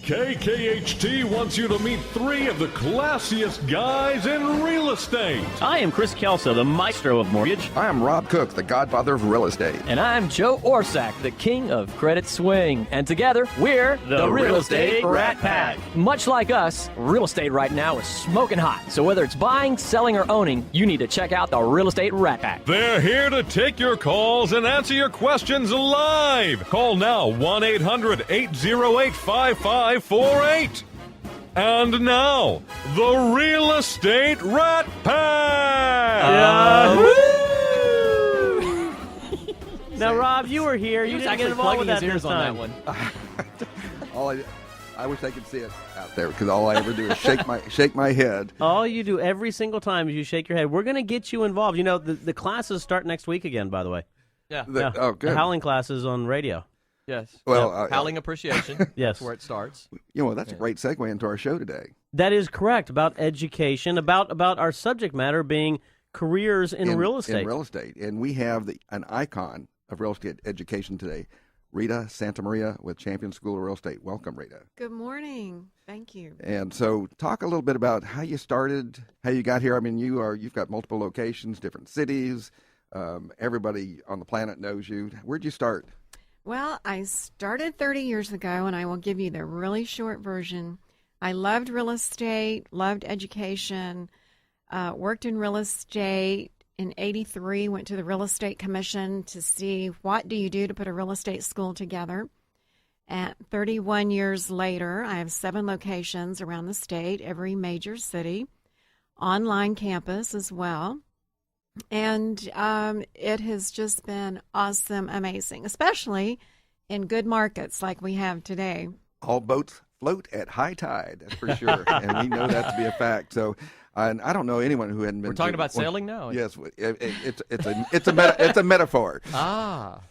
KKHT wants you to meet three of the classiest guys in real estate. I am Chris Kelso, the maestro of mortgage. I am Rob Cook, the godfather of real estate. And I'm Joe Orsack, the king of credit swing. And together, we're the Real Estate Rat Pack. Much like us, real estate right now is smoking hot. So whether it's buying, selling, or owning, you need to check out the Real Estate Rat Pack. They're here to take your calls and answer your questions live. Call now, 1-800-808-5548. And now, the Real Estate Rat Pack! Now, Rob, you were here. You didn't get involved with that this time. On that one. I wish I could see it out there because all I ever do is shake my head. All you do every single time is you shake your head. We're going to get you involved. You know, the classes start next week again, by the way. Yeah. Oh, good. The howling classes on radio. Yes. Well, howling appreciation. Yes. That's where it starts. You know, that's a great segue into our show today. That is correct. About education, about our subject matter being careers in real estate. In real estate. And we have an icon of real estate education today, Rita Santamaria with Champion School of Real Estate. Welcome, Rita. Good morning. Thank you. And so talk a little bit about how you started, how you got here. I mean, you've got multiple locations, different cities. Everybody on the planet knows you. Where'd you start? Well, I started 30 years ago, and I will give you the really short version. I loved real estate, loved education, worked in real estate. In 83, went to the Real Estate Commission to see what do you do to put a real estate school together. And 31 years later, I have 7 locations around the state, every major city, online campus as well. And it has just been awesome, amazing, especially in good markets like we have today. All boats float at high tide, that's for sure. And we know that to be a fact. So, and I don't know anyone who hadn't been. We're talking about sailing now. Yes, it's a metaphor. Ah.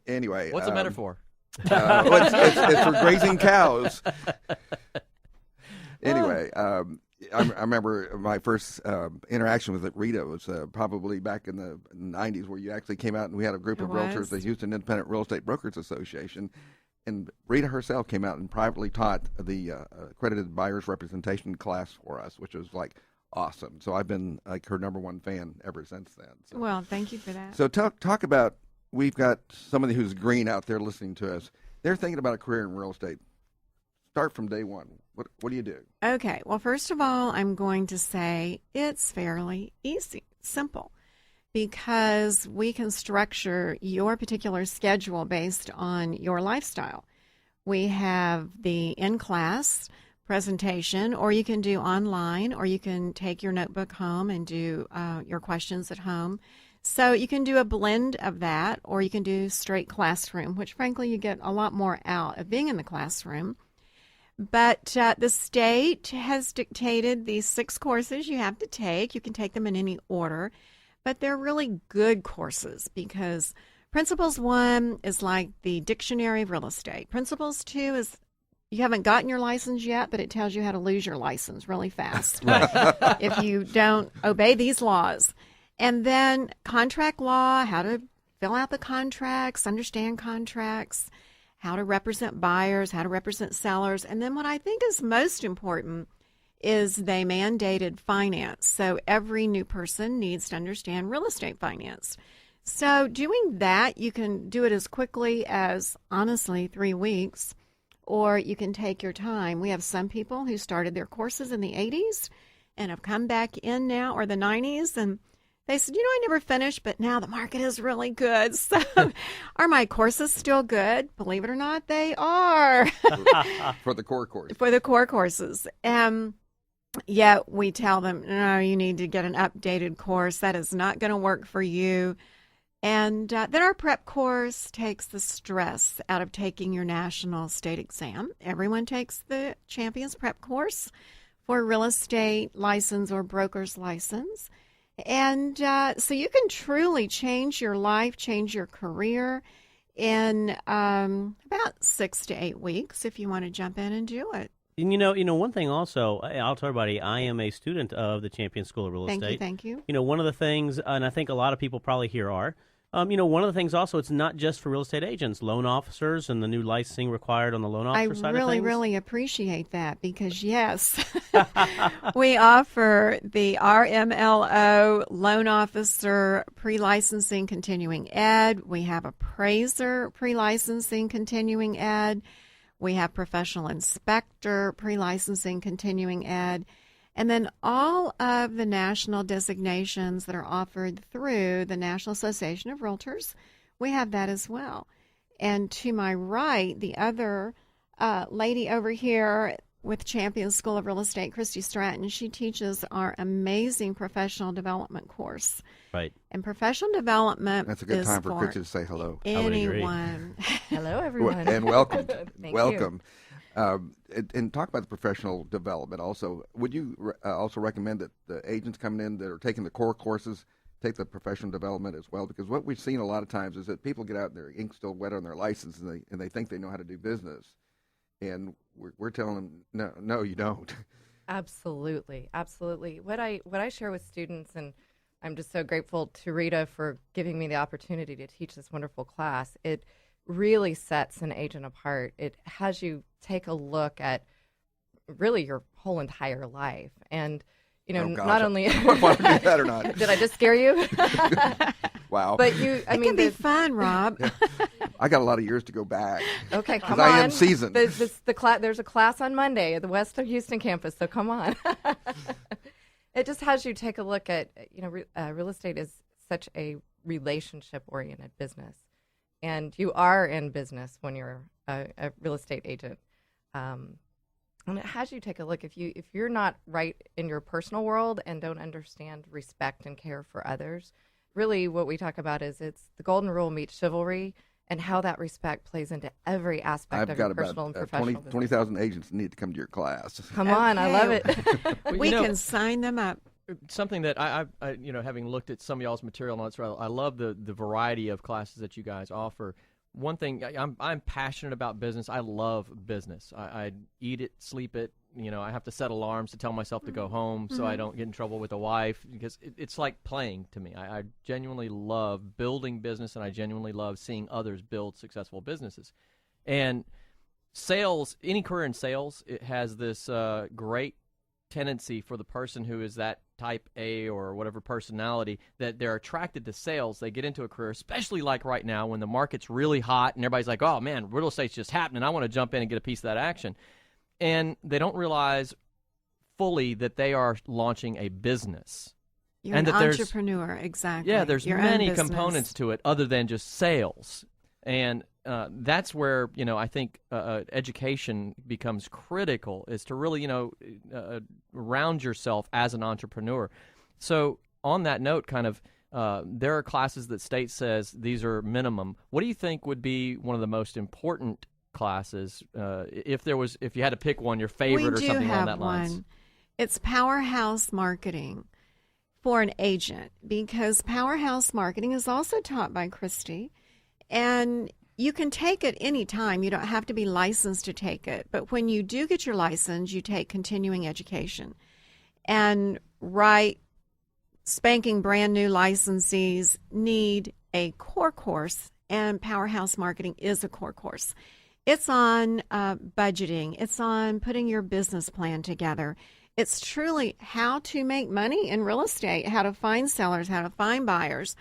Anyway, what's a metaphor? It's for grazing cows. Anyway, I remember my first interaction with Rita was probably back in the 90s, where you actually came out and we had a group of realtors, the Houston Independent Real Estate Brokers Association, and Rita herself came out and privately taught the accredited buyers representation class for us, which was like awesome. So I've been like her number one fan ever since then. So. Well, thank you for that. So talk about, we've got somebody who's green out there listening to us. They're thinking about a career in real estate. Start from day one. What do you do? Okay. Well, first of all, I'm going to say it's fairly easy, simple, because we can structure your particular schedule based on your lifestyle. We have the in-class presentation, or you can do online, or you can take your notebook home and do your questions at home. So you can do a blend of that, or you can do straight classroom, which frankly you get a lot more out of being in the classroom. But the state has dictated these 6 courses you have to take. You can take them in any order, but they're really good courses because Principles 1 is like the dictionary of real estate. Principles 2 is you haven't gotten your license yet, but it tells you how to lose your license really fast if you don't obey these laws. And then contract law, how to fill out the contracts, understand contracts, how to represent buyers, how to represent sellers. And then what I think is most important is they mandated finance. So every new person needs to understand real estate finance. So doing that, you can do it as quickly as, honestly, 3 weeks, or you can take your time. We have some people who started their courses in the 80s and have come back in now, or the 90s, and they said, I never finished, but now the market is really good. So are my courses still good? Believe it or not, they are. For the core course. For the core courses. Yet we tell them, no, you need to get an updated course. That is not going to work for you. And then our prep course takes the stress out of taking your national state exam. Everyone takes the Champions Prep course for real estate license or broker's license. And so you can truly change your life, change your career in about 6 to 8 weeks if you want to jump in and do it. And one thing also, I'll tell everybody, I am a student of the Champion School of Real Estate. Thank you. One of the things, and I think a lot of people probably here are, One of the things also, it's not just for real estate agents, loan officers and the new licensing required on the loan officer side of things. Really appreciate that because, yes, we offer the RMLO loan officer pre-licensing continuing ed. We have appraiser pre-licensing continuing ed. We have professional inspector pre-licensing continuing ed. And then all of the national designations that are offered through the National Association of Realtors, we have that as well. And to my right, the other lady over here with Champion School of Real Estate, Christy Stratton, she teaches our amazing professional development course. Right. And professional development That's a good is time for Christy to say hello. anyone. Hello, everyone. And welcome. Thank welcome. And talk about the professional development also. Would you also recommend that the agents coming in that are taking the core courses take the professional development as well? Because what we've seen a lot of times is that people get out and their ink's still wet on their license and they think they know how to do business. And we're telling them, no, you don't. Absolutely. What I share with students, and I'm just so grateful to Rita for giving me the opportunity to teach this wonderful class. It really sets an agent apart. It has you take a look at really your whole entire life. And, not only... I don't want to do that or not. Did I just scare you? Wow. But It can be fun, Rob. I got a lot of years to go back. Okay, come on. Because I am seasoned. There's a class on Monday at the West of Houston campus, so come on. It just has you take a look at, real estate is such a relationship-oriented business. And you are in business when you're a real estate agent. And it has you take a look. If you're not right in your personal world and don't understand respect and care for others, really what we talk about is it's the golden rule meets chivalry and how that respect plays into every aspect of your personal and professional business. 20,000 agents need to come to your class. Come on, I love it. We can sign them up. Something that I having looked at some of y'all's material and all that, I love the variety of classes that you guys offer. One thing, I'm passionate about business. I love business. I eat it, sleep it. I have to set alarms to tell myself to go home so I don't get in trouble with the wife because it's like playing to me. I genuinely love building business, and I genuinely love seeing others build successful businesses. And sales, any career in sales, it has this great tendency for the person who is that type A or whatever personality that they're attracted to sales. They get into a career, especially like right now when the market's really hot and everybody's like, oh man, real estate's just happening. I want to jump in and get a piece of that action. And they don't realize fully that they are launching a business. You're an entrepreneur, exactly. Yeah, there's your many components to it other than just sales. And that's where, I think education becomes critical, is to really, round yourself as an entrepreneur. So on that note, kind of, there are classes that state says these are minimum. What do you think would be one of the most important classes, if you had to pick one, your favorite or something along that lines? One. It's Powerhouse Marketing for an agent, because Powerhouse Marketing is also taught by Christy, and you can take it any time. You don't have to be licensed to take it, but when you do get your license, you take continuing education. And spanking brand new licensees need a core course, and Powerhouse Marketing is a core course. It's on budgeting. It's on putting your business plan together. It's truly how to make money in real estate, how to find sellers, how to find buyers.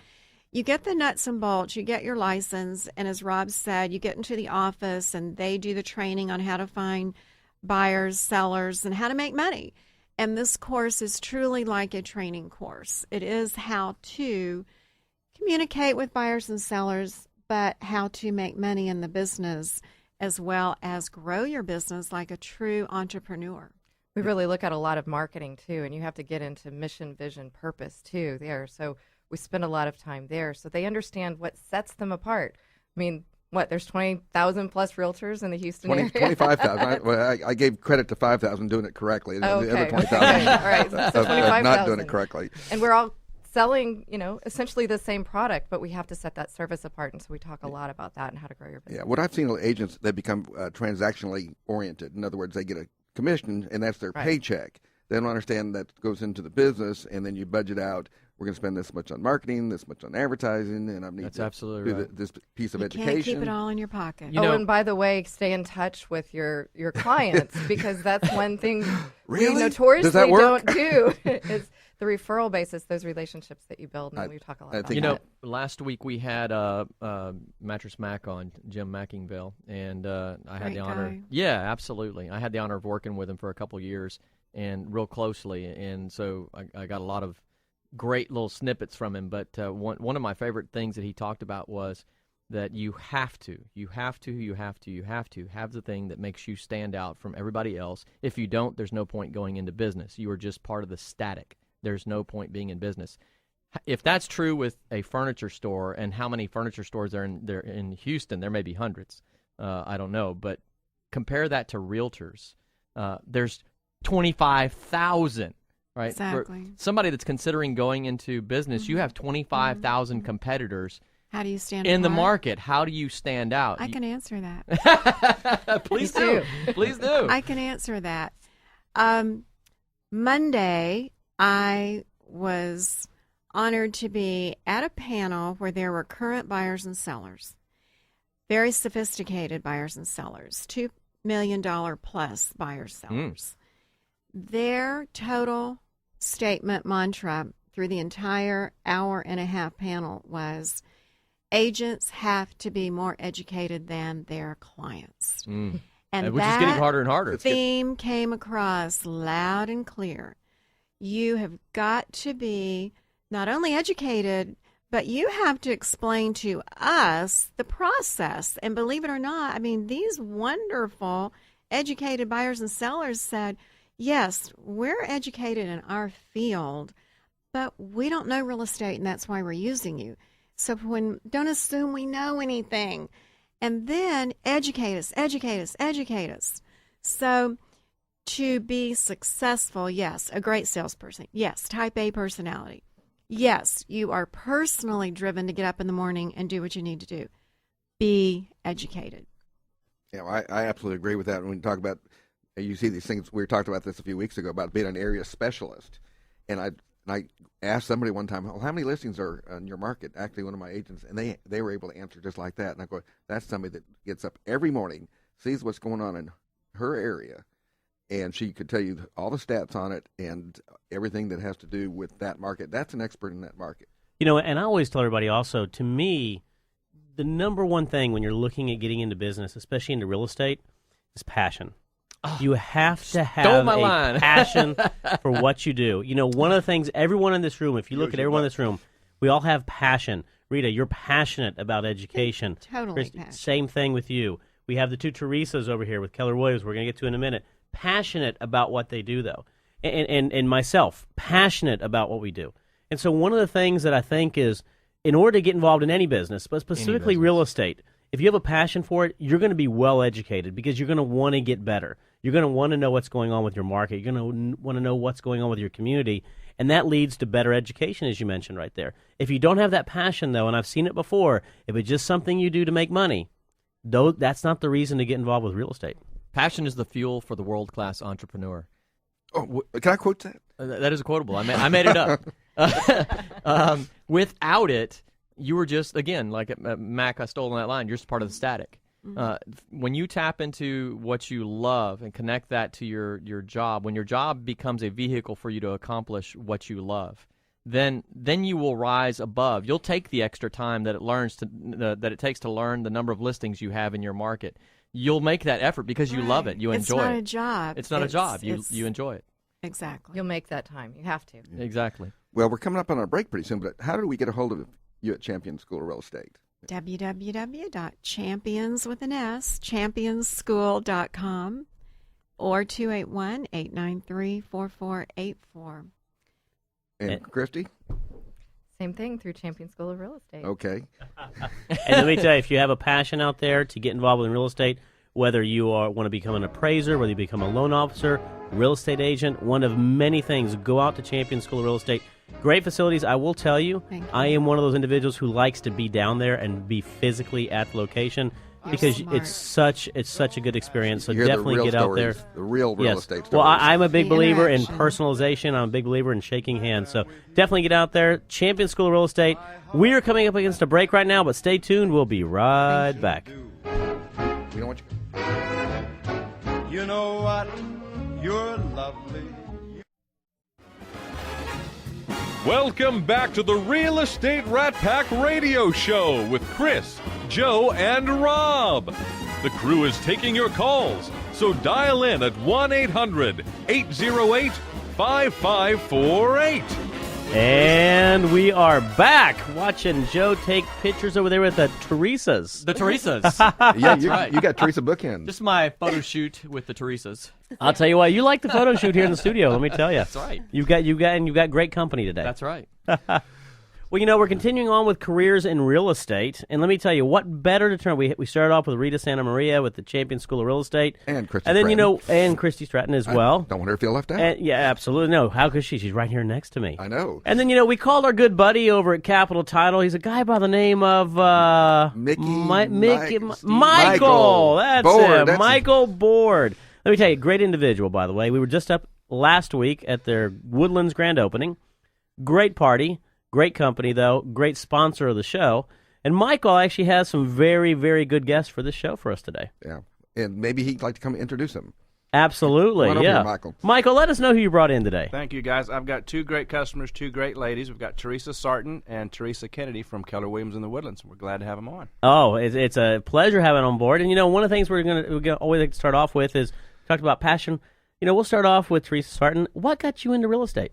You get the nuts and bolts, you get your license, and as Rob said, you get into the office and they do the training on how to find buyers, sellers, and how to make money. And this course is truly like a training course. It is how to communicate with buyers and sellers, but how to make money in the business as well as grow your business like a true entrepreneur. We really look at a lot of marketing too, and you have to get into mission, vision, purpose too there. So we spend a lot of time there so they understand what sets them apart. I mean, there's 20,000 plus realtors in the Houston area? 25,000. I gave credit to 5,000 doing it correctly. Okay. The other 20,000 all right. So 25,000. Not doing it correctly. And we're all selling, essentially the same product, but we have to set that service apart. And so we talk a lot about that and how to grow your business. Yeah, what I've seen with agents, they become transactionally oriented. In other words, they get a commission, and that's their paycheck. They don't understand that goes into the business, and then you budget out. We're going to spend this much on marketing, this much on advertising, and I need That's to absolutely do right. this piece of You education. can't keep it all in your pocket. You know- and by the way, stay in touch with your clients because that's one thing we Really? notoriously Does that work? don't do is the referral basis, those relationships that you build, and we talk a lot I about think- that. Last week we had Mattress Mac on, Jim Mackingville, and I had Great the honor. guy. Yeah, absolutely. I had the honor of working with him for a couple years and real closely, and so I got a lot of great little snippets from him. But one of my favorite things that he talked about was that you have to have the thing that makes you stand out from everybody else. If you don't, there's no point going into business. You are just part of the static. There's no point being in business. If that's true with a furniture store, and how many furniture stores are in Houston, there may be hundreds. I don't know, but compare that to realtors. There's 25,000, right? Exactly. For somebody that's considering going into business, you have 25,000 competitors How do you stand in the apart? market. How do you stand out? I can answer that. Please do. Please do. I can answer that. Monday, I was honored to be at a panel where there were current buyers and sellers, very sophisticated buyers and sellers, $2 million plus buyers sellers. Their total statement mantra through the entire hour and a half panel was, agents have to be more educated than their clients. And which is getting harder and harder. theme came across loud and clear. You have got to be not only educated, but you have to explain to us the process. And believe it or not, I mean, these wonderful educated buyers and sellers said, yes, we're educated in our field, but we don't know real estate, and that's why we're using you. So don't assume we know anything. And then educate us. So to be successful, yes, a great salesperson. Yes, type A personality. Yes, you are personally driven to get up in the morning and do what you need to do. Be educated. Yeah, I absolutely agree with that. When you talk about, you see these things, we talked about this a few weeks ago about being an area specialist. And I asked somebody one time, well, how many listings are in your market? Actually, one of my agents, and they were able to answer just like that. And I go, that's somebody that gets up every morning, sees what's going on in her area, and she could tell you all the stats on it and everything that has to do with that market. That's an expert in that market. You know, and I always tell everybody also, to me, the number one thing when you're looking at getting into business, especially into real estate, is passion. You have to have my a line. passion for what you do. You know, one of the things, everyone in this room, if you look at everyone in this room, we all have passion. Rita, you're passionate about education. Totally Chris, passionate. same thing with you. We have the two Teresas over here with Keller Williams, we're going to get to in a minute. Passionate about what they do, though. And myself, passionate about what we do. And so one of the things that I think is, in order to get involved in any business, but specifically real estate, if you have a passion for it, you're going to be well educated because you're going to want to get better. You're going to want to know what's going on with your market. You're going to want to know what's going on with your community. And that leads to better education, as you mentioned right there. If you don't have that passion, though, and I've seen it before, if it's just something you do to make money, though, that's not the reason to get involved with real estate. Passion is the fuel for the world-class entrepreneur. Oh, can I quote that? That is a quotable. I made it up. Without it, you were just, again, like Mac, I stole that line, you're just part of the static. When you tap into what you love and connect that to your job, when your job becomes a vehicle for you to accomplish what you love, then you will rise above. You'll take the extra time that it takes to learn the number of listings you have in your market. You'll make that effort because you love it. You enjoy it. It's not a job. It's not a job. You enjoy it. Exactly. You'll make that time. You have to. Exactly. Well, we're coming up on our break pretty soon, but how do we get a hold of you at Champion School of Real Estate? championschool.com or 281-893-4484. And Christy? Same thing through Champion School of Real Estate. Okay. And let me tell you, if you have a passion out there to get involved in real estate, whether you want to become an appraiser, whether you become a loan officer, real estate agent, one of many things, go out to Champion School of Real Estate. Great facilities. I will tell you, Thank you. I am one of those individuals who likes to be down there and be physically at the location. because smart. it's such a good experience. So You hear the definitely real get out there. stories, the real estate stories. Well, I'm a big The believer in interaction. personalization. I'm a big believer in shaking hands. So definitely get out there. Champion School of Real Estate. We are coming up against a break right now, but stay tuned. We'll be right back. We don't want you. You know what? You're lovely. Welcome back to the Real Estate Rat Pack Radio Show with Chris, Joe, and Rob. The crew is taking your calls, so dial in at 1-800-808-5548. And we are back watching Joe take pictures over there with the Teresas. The Teresas. Yeah, right. you got Teresa Bookend. Just my photo shoot with the Teresas. I'll tell you what, you like the photo shoot here in the studio. Let me tell you, That's right. You've got great company today. That's right. Well, we're continuing on with careers in real estate, and let me tell you, what better to turn? We started off with Rita Santamaria with the Champion School of Real Estate, And Christy and then Stratton. and Christy Stratton as well. Don't want her to feel left out. And, yeah, absolutely. No, how could she? She's right here next to me. I know. And then we called our good buddy over at Capital Title. He's a guy by the name of Michael. That's Board, him, that's- Michael Board. Let me tell you, great individual, by the way. We were just up last week at their Woodlands grand opening. Great party, great company, though. Great sponsor of the show. And Michael actually has some very, very good guests for this show for us today. Yeah, and maybe he'd like to come introduce him. Absolutely, Come on over yeah. here, Michael. Michael, let us know who you brought in today. Thank you, guys. I've got two great customers, two great ladies. We've got Teresa Sartin and Teresa Kennedy from Keller Williams in the Woodlands. We're glad to have them on. Oh, it's a pleasure having on board. And one of the things we're gonna always like to start off with is talk about passion. We'll start off with Teresa Sartin. What got you into real estate?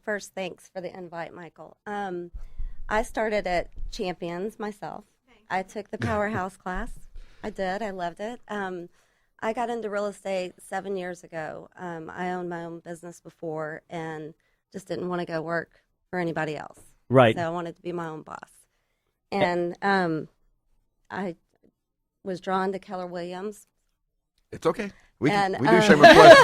First, thanks for the invite, Michael. I started at Champions myself. I took the Powerhouse class. I did. I loved it. I got into real estate 7 years ago. I owned my own business before and just didn't want to go work for anybody else. Right. So I wanted to be my own boss. And I was drawn to Keller Williams. It's okay. We do And, shameless plug.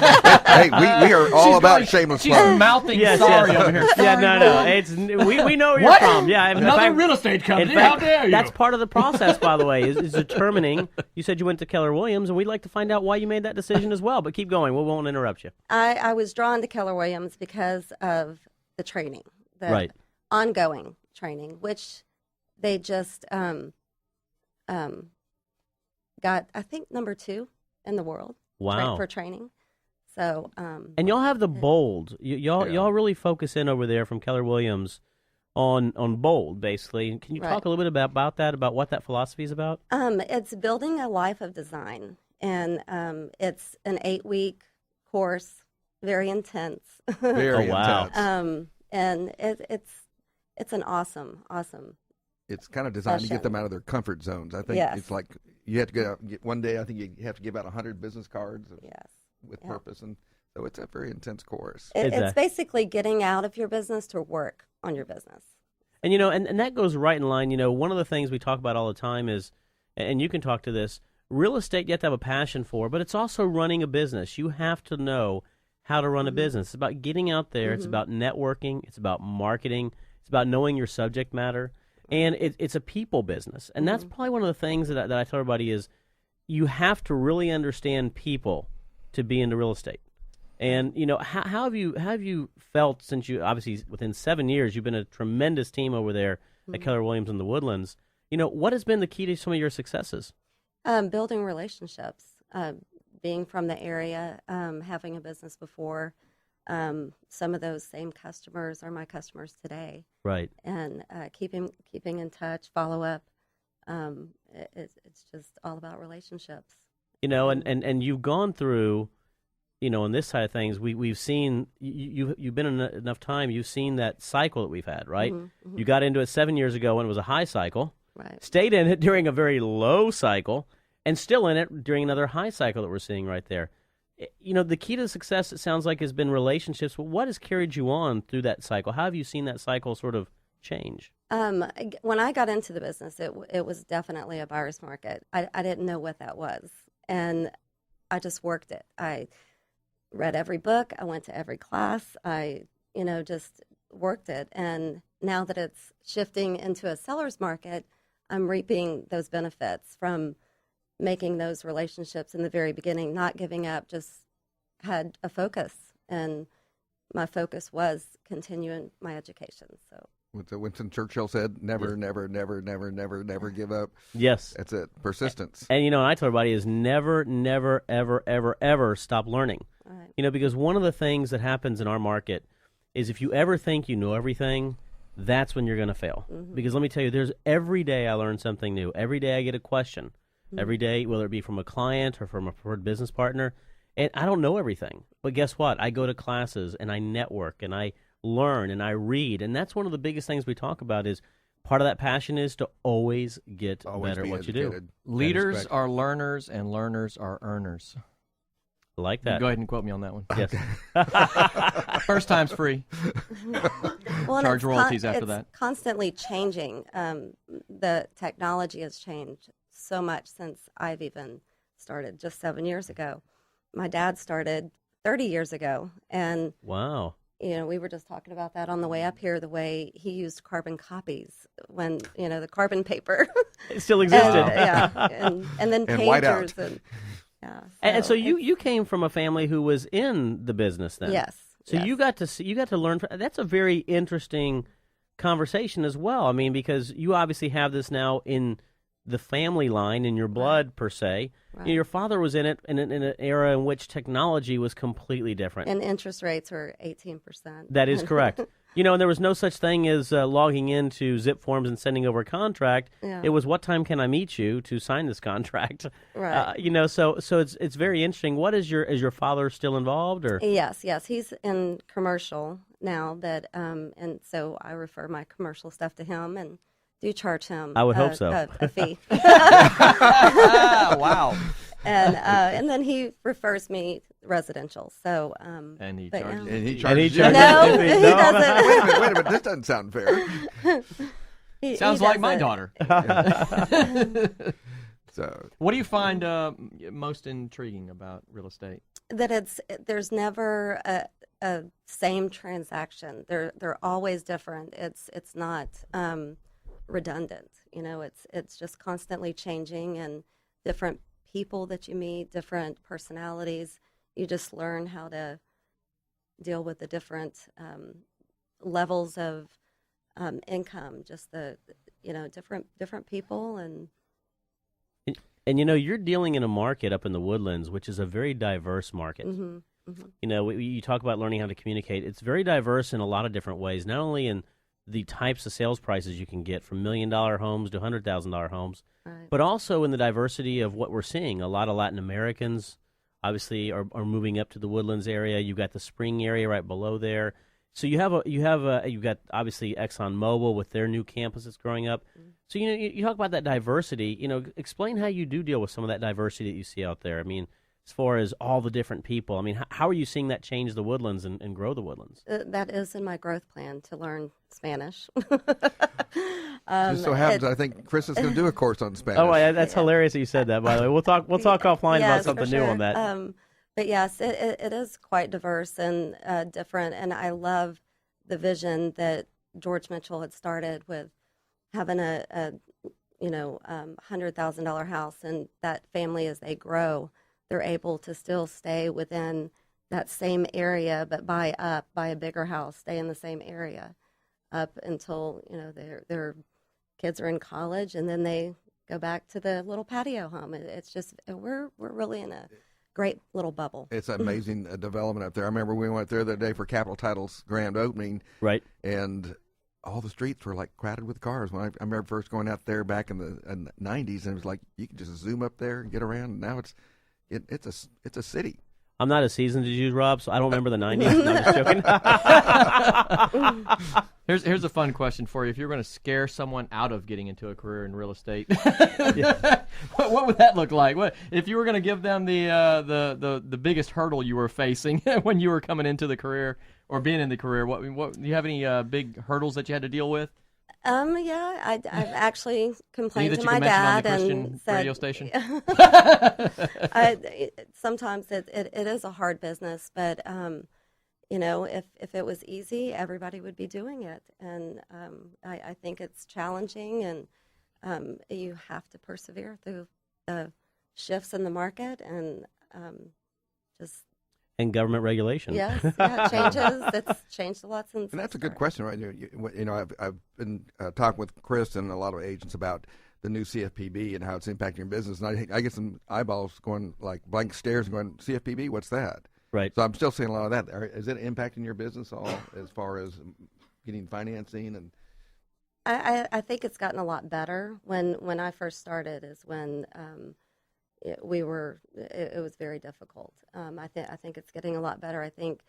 Hey, we are all about shameless She's plug. mouthing Yes, sorry yes. over here. Yeah, Sorry, no. Bob. It's we know where you're What? from. Yeah, in Another fact- real estate company. In fact, How dare you? That's part of the process, by the way, is determining. You said you went to Keller Williams, and we'd like to find out why you made that decision as well. But keep going. We won't interrupt you. I was drawn to Keller Williams because of the training, the Right. ongoing training, which they just got, I think, number 2 in the world Wow. for training. So, And y'all have the bold. Y'all really focus in over there from Keller Williams on bold, basically. Can you Right. talk a little bit about that, about what that philosophy is about? it's building a life of design, and it's an 8-week course, very intense. Very Oh, wow. intense. And it's an awesome. It's kind of designed to get Session. them out of their comfort zones. I think Yes. it's like you have to get one day. I think you have to give out 100 business cards Yes. with Yeah. purpose, and so it's a very intense course. It's Exactly. basically getting out of your business to work on your business. And and that goes right in line. One of the things we talk about all the time is, and you can talk to this, real estate you have to have a passion for, but it's also running a business. You have to know how to run a business. It's about getting out there. It's about networking. It's about marketing. It's about knowing your subject matter. And it's a people business. And that's probably one of the things that I tell everybody is you have to really understand people to be into real estate. And, how have you felt since you, obviously, within 7 years, you've been a tremendous team over there at Keller Williams in the Woodlands. What has been the key to some of your successes? Building relationships, being from the area, having a business before. Some of those same customers are my customers today, Right. and keeping in touch, follow up. It's just all about relationships. And you've gone through, on this side of things, we've seen, you've been in enough time, you've seen that cycle that we've had, right? You got into it 7 years ago when it was a high cycle, Right. stayed in it during a very low cycle, and still in it during another high cycle that we're seeing right there. The key to success, it sounds like, has been relationships. But what has carried you on through that cycle? How have you seen that cycle sort of change? When I got into the business, it was definitely a buyer's market. I didn't know what that was, and I just worked it. I read every book. I went to every class. I, just worked it. And now that it's shifting into a seller's market, I'm reaping those benefits from making those relationships in the very beginning, not giving up, just had a focus. And my focus was continuing my education. So What Winston Churchill said, never, never, never, never, never, never give up. Yes. That's it. Persistence. And, you know, I tell everybody is never, never, ever, ever, ever stop learning. Right. You know, because one of the things that happens in our market is if you ever think you know everything, that's when you're going to fail. Because let me tell you, there's every day I learn something new. Every day I get a question. Every day, whether it be from a client or from a preferred business partner. And I don't know everything. But guess what? I go to classes and I network and I learn and I read. And that's one of the biggest things we talk about is part of that passion is to always get better at what you do. Leaders are learners and learners are earners. I like that. Go ahead and quote me on that one. Yes. First time's free. Well, Charge royalties after it's that. Constantly changing. The technology has changed so much since I've even started just 7 years ago. My dad started 30 years ago, and Wow. you know, we were just talking about that on the way up here, the way he used carbon copies when, you know, the carbon paper. It still existed. and then And pagers. whiteout. And, yeah, And so it's- you came from a family who was in the business then. Yes. So yes. you got to learn. That's a very interesting conversation as well. I mean, because you obviously have this now in the family line in your blood per se. Right. You know, your father was in it in an era in which technology was completely different. And interest rates were 18%. That is correct. You know, and there was no such thing as logging into zip forms and sending over a contract. Yeah. It was, what time can I meet you to sign this contract? Right. You know, so it's very interesting. What is your father still involved or? Yes, he's in commercial now, but and so I refer my commercial stuff to him and do charge him. I would hope so. A fee. Wow. And then he refers me residential. So And he but, charges. yeah. And he charges you. charges No, you. he No. doesn't. Wait a minute. This doesn't sound fair. He Sounds like my doesn't. daughter. So What do you find most intriguing about real estate? That there's never a same transaction. They're always different. It's not redundant. You know, it's just constantly changing, and different people that you meet, different personalities. You just learn how to deal with the different levels of income. Just different people and. And you know, you're dealing in a market up in the Woodlands, which is a very diverse market. Mm-hmm, mm-hmm. You know, you talk about learning how to communicate. It's very diverse in a lot of different ways, not only in the types of sales prices you can get from $1 million homes to $100,000 homes, Right. but also in the diversity of what we're seeing. A lot of Latin Americans obviously are moving up to the Woodlands area. You've got the Spring area right below there. So you've got obviously ExxonMobil with their new campus that's growing up. Mm-hmm. So you know, you talk about that diversity. You know, explain how you do deal with some of that diversity that you see out there. I mean, as far as all the different people. I mean, how are you seeing that change the Woodlands and grow the Woodlands? That is in my growth plan to learn Spanish. just so happens, I think Chris is going to do a course on Spanish. Oh, yeah, that's hilarious that you said that. By the way, we'll talk offline about Yes, something for new sure. on that. But yes, it is quite diverse and different, and I love the vision that George Mitchell had started with having a $100,000 house, and that family, as they grow, they're able to still stay within that same area, but buy a bigger house, stay in the same area up until their kids are in college, and then they go back to the little patio home. It's just we're really in a great little bubble. It's amazing development up there. I remember we went there the other day for Capital Title's grand opening, Right. and all the streets were like crowded with cars. When I remember first going out there back in the 90s, and it was like you could just zoom up there and get around. And now it's a city. I'm not as seasoned as you, Rob, so I don't remember the 90s. No, I'm just joking. Here's a fun question for you. If you're going to scare someone out of getting into a career in real estate, what would that look like? What if you were going to give them the biggest hurdle you were facing when you were coming into the career or being in the career? What do you have any big hurdles that you had to deal with? Yeah, I've actually complained that to you my can mention on dad the Christian and said, radio station? Sometimes it is a hard business, but if it was easy, everybody would be doing it. And I think it's challenging, and you have to persevere through the shifts in the market and just And government regulation. yes, yeah, changes. It's changed a lot since. And that's I a good started. question, right? You know, I've been talking with Chris and a lot of agents about the new CFPB and how it's impacting your business. And I get some eyeballs going like blank stares and going, CFPB, what's that? Right. So I'm still seeing a lot of that. Is it impacting your business all as far as getting financing? And I think it's gotten a lot better. When I first started is when it was very difficult. I think it's getting a lot better. I think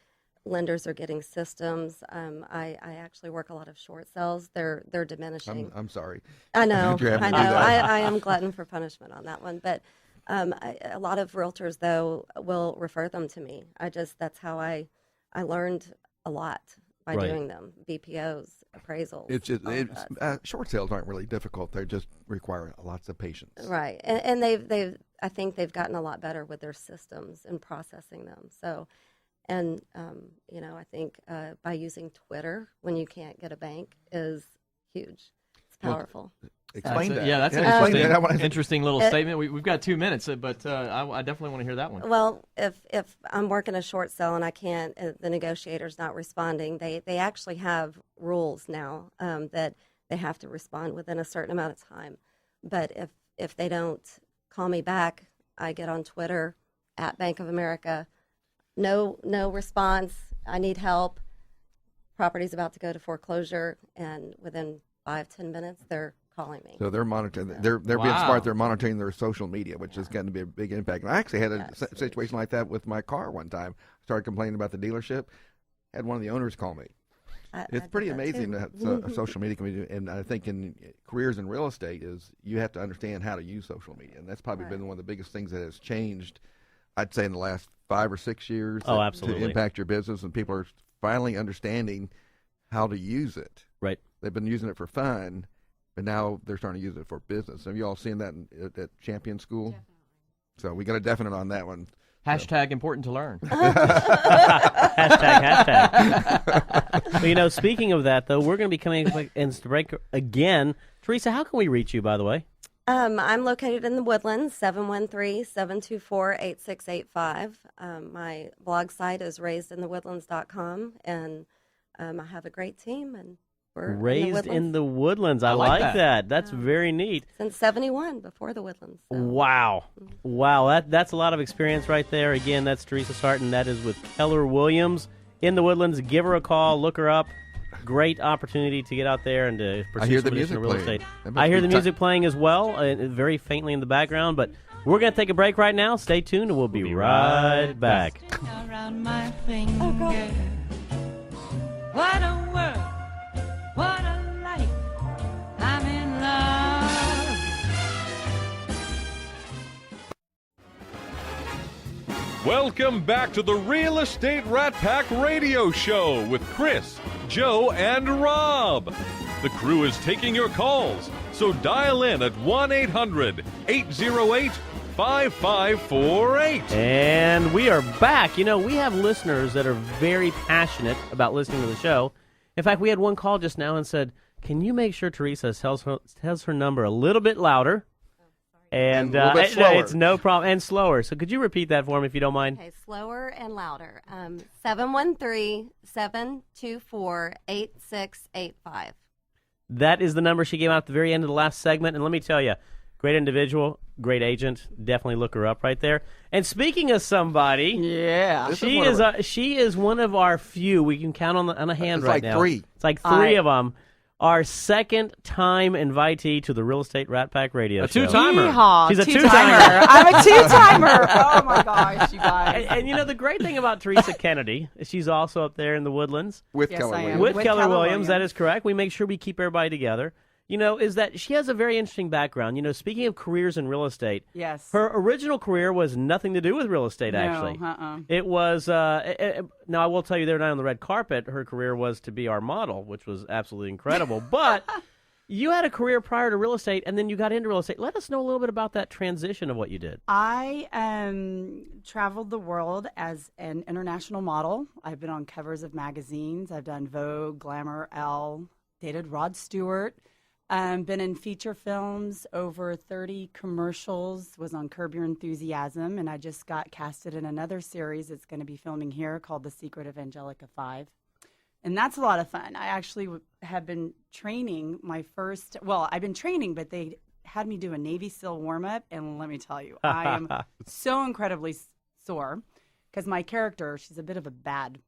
lenders are getting systems. I actually work a lot of short sales. They're diminishing. I'm sorry. I know. You're having I to do know. that. I am glutton for punishment on that one. But a lot of realtors though will refer them to me. That's how I learned a lot by Right. doing them. BPOs, appraisals. It's just all of that. short sales aren't really difficult. They just require lots of patience. Right, and they've I think they've gotten a lot better with their systems and processing them. So, and you know, I think by using Twitter when you can't get a bank is huge. It's powerful. Explain that. Yeah, that's an Explain interesting, that. I wanna- interesting little statement. We've got 2 minutes, but I definitely want to hear that one. Well, if I'm working a short sale and I can't, the negotiator's not responding, they actually have rules now that they have to respond within a certain amount of time. But if they don't call me back, I get on Twitter at Bank of America. No response. I need help. Property's about to go to foreclosure, and within 5-10 minutes, they're calling me. So they're monitoring. They're being Wow. smart. They're monitoring their social media, which is going to be a big impact. And I actually had a situation like that with my car one time. Started complaining about the dealership. Had one of the owners call me. It's pretty amazing that social media can be. And I think in careers in real estate is you have to understand how to use social media, and that's probably been one of the biggest things that has changed. I'd say in the last 5 or 6 years. Oh, to absolutely. impact your business, and people are finally understanding how to use it. Right. They've been using it for fun, but now they're starting to use it for business. Have you all seen that at Champion School? Definitely. So we got a definite on that one. Hashtag important to learn. Hashtag. Well, you know, speaking of that, though, we're going to be coming in to break again. Teresa, how can we reach you, by the way? I'm located in the Woodlands, 713-724-8685. My blog site is raisedinthewoodlands.com, and I have a great team, and we're Raised in the Woodlands. I like like that. that. That's very neat. Since 71, before the Woodlands. So. Wow. Wow, that's a lot of experience right there. Again, that's Teresa Sartin. That is with Keller Williams in the Woodlands. Give her a call. Look her up. Great opportunity to get out there and to pursue I hear some the additional music real playing. estate. I hear the music playing as well, very faintly in the background. But we're going to take a break right now. Stay tuned, and we'll be right back. Around my finger. What a world. What a life. I'm in love. Welcome back to the Real Estate Rat Pack Radio Show with Chris, Joe, and Rob. The crew is taking your calls, so dial in at 1-800-808-5548. And we are back. You know, we have listeners that are very passionate about listening to the show. In fact, we had one call just now and said, can you make sure Teresa tells her number a little bit louder? And a little bit slower. It's no problem. And slower. So could you repeat that for me if you don't mind? Okay, slower and louder. 713-724-8685. That is the number she gave out at the very end of the last segment. And let me tell you, great individual, great agent. Definitely look her up right there. And speaking of somebody, yeah, she is one of our few. We can count on a hand It's right like now. three. It's like three of them. Our second-time invitee to the Real Estate Rat Pack Radio Show. two-timer. Yeehaw, She's a two-timer. I'm a two-timer. Oh, my gosh, you guys. And you know, the great thing about Teresa Kennedy is she's also up there in the Woodlands. With Yes, Keller I am. Williams. With Keller Williams, that is correct. We make sure we keep everybody together. You know, is that she has a very interesting background. You know, speaking of careers in real estate, Yes. her original career was nothing to do with real estate, actually. It was, now I will tell you, there night on the red carpet, her career was to be our model, which was absolutely incredible. But you had a career prior to real estate, and then you got into real estate. Let us know a little bit about that transition of what you did. I traveled the world as an international model. I've been on covers of magazines. I've done Vogue, Glamour, Elle, dated Rod Stewart. Been in feature films, over 30 commercials, was on Curb Your Enthusiasm, and I just got casted in another series that's going to be filming here called The Secret of Angelica 5. And that's a lot of fun. I actually have been training I've been training, but they had me do a Navy SEAL warm-up, and let me tell you, I am so incredibly sore because my character, she's a bit of a bad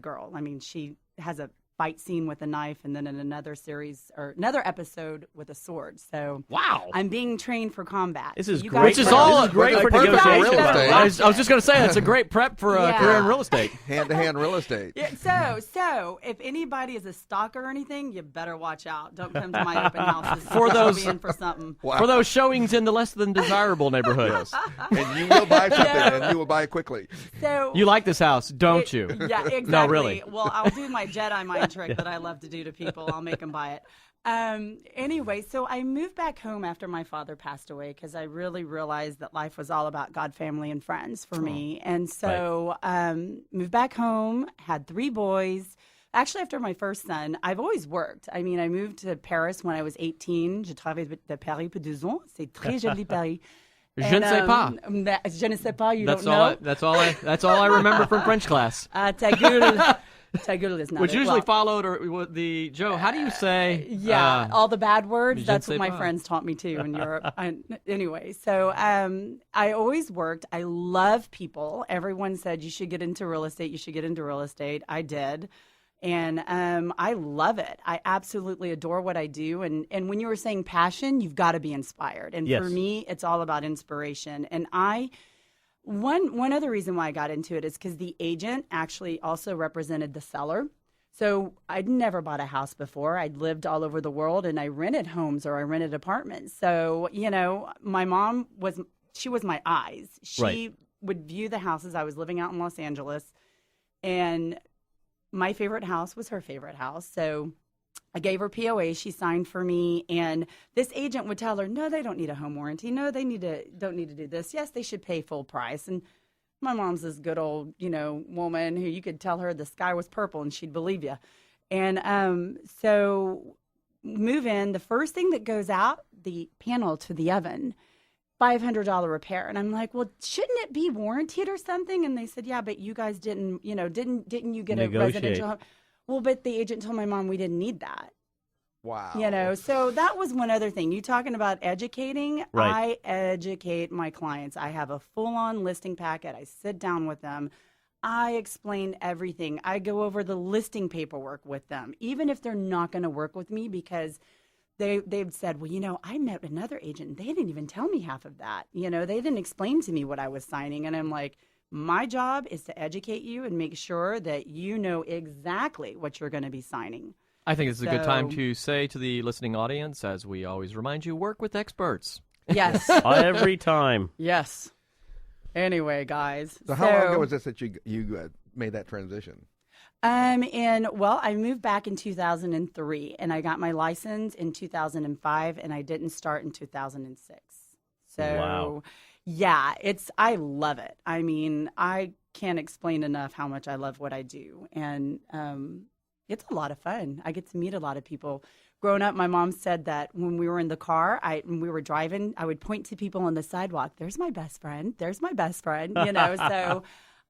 girl. I mean, she has a fight scene with a knife, and then in another series or another episode with a sword. So wow, I'm being trained for combat. This is You great. guys Which is all great for negotiation. I was just going to say it's a great prep for a career in real estate. Hand-to-hand real estate. Yeah, so if anybody is a stalker or anything, you better watch out. Don't come to my open houses For those- in for something. Wow. For those showings in the less than desirable neighborhoods. And you will buy something, and you will buy it quickly. So You like this house, don't you? Yeah, exactly. No, really. Well, I'll do my Jedi mind trick that I love to do to people. I'll make them buy it. Anyway, so I moved back home after my father passed away because I really realized that life was all about God, family, and friends for me. And so moved back home, had 3 boys. Actually, after my first son, I've always worked. I mean, I moved to Paris when I was 18. Je travaille de Paris pour 2 ans. C'est très joli Paris. Je ne sais pas. Je ne sais pas. You That's don't all. know. That's all I remember from French class. Ta gueule is not Which it. usually Well, followed or the Joe. How do you say? all the bad words. je That's ne sais what my pas. friends taught me too in Europe. Anyway, so I always worked. I love people. Everyone said you should get into real estate. You should get into real estate. I did. And I love it. I absolutely adore what I do. And when you were saying passion, you've got to be inspired. And Yes. for me, it's all about inspiration. And one other reason why I got into it is because the agent actually also represented the seller. So I'd never bought a house before. I'd lived all over the world, and I rented homes or I rented apartments. So, my mom was my eyes. She would view the houses. I was living out in Los Angeles, and my favorite house was her favorite house. So I gave her POA. She signed for me, and this agent would tell her, "No, they don't need a home warranty. No, they don't need to do this. Yes, they should pay full price." And my mom's this good old, woman who you could tell her the sky was purple and she'd believe you. And so move in. The first thing that goes out, the panel to the oven, $500 repair. And I'm like, well, shouldn't it be warranted or something? And they said, yeah, but you guys didn't you get Negotiate. a residential home? Well, but the agent told my mom we didn't need that. Wow. So that was one other thing. You talking about educating? Right. I educate my clients. I have a full-on listing packet. I sit down with them. I explain everything. I go over the listing paperwork with them, even if they're not going to work with me because they've said, well, I met another agent and they didn't even tell me half of that. They didn't explain to me what I was signing. And I'm like, my job is to educate you and make sure that you know exactly what you're going to be signing. I think it's a good time So- to say to the listening audience, as we always remind you, work with experts. Yes. Every time. Yes. Anyway, guys. So how long ago was this that you made that transition? I moved back in 2003, and I got my license in 2005, and I didn't start in 2006. So, Wow. yeah, I love it. I mean, I can't explain enough how much I love what I do, and it's a lot of fun. I get to meet a lot of people. Growing up, my mom said that when we were in the car, when we were driving, I would point to people on the sidewalk. There's my best friend. There's my best friend. So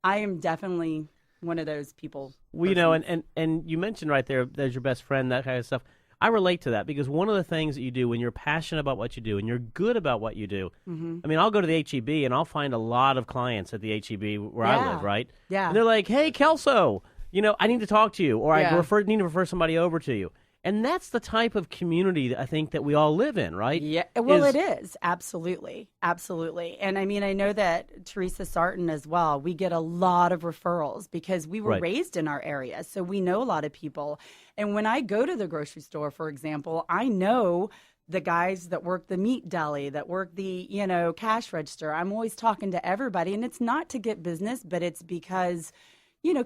I am definitely one of those people. And you mentioned right there's your best friend, that kind of stuff. I relate to that because one of the things that you do when you're passionate about what you do and you're good about what you do, I mean, I'll go to the HEB and I'll find a lot of clients at the HEB where I live, right? Yeah. And they're like, hey, Kelso, I need to talk to you, or I Yeah. need to refer somebody over to you. And that's the type of community that I think that we all live in, right? Yeah, well, it is. Absolutely. Absolutely. And I mean, I know that Teresa Sartin as well, we get a lot of referrals because we were Right. raised in our area. So we know a lot of people. And when I go to the grocery store, for example, I know the guys that work the meat deli, that work the, cash register. I'm always talking to everybody. And it's not to get business, but it's because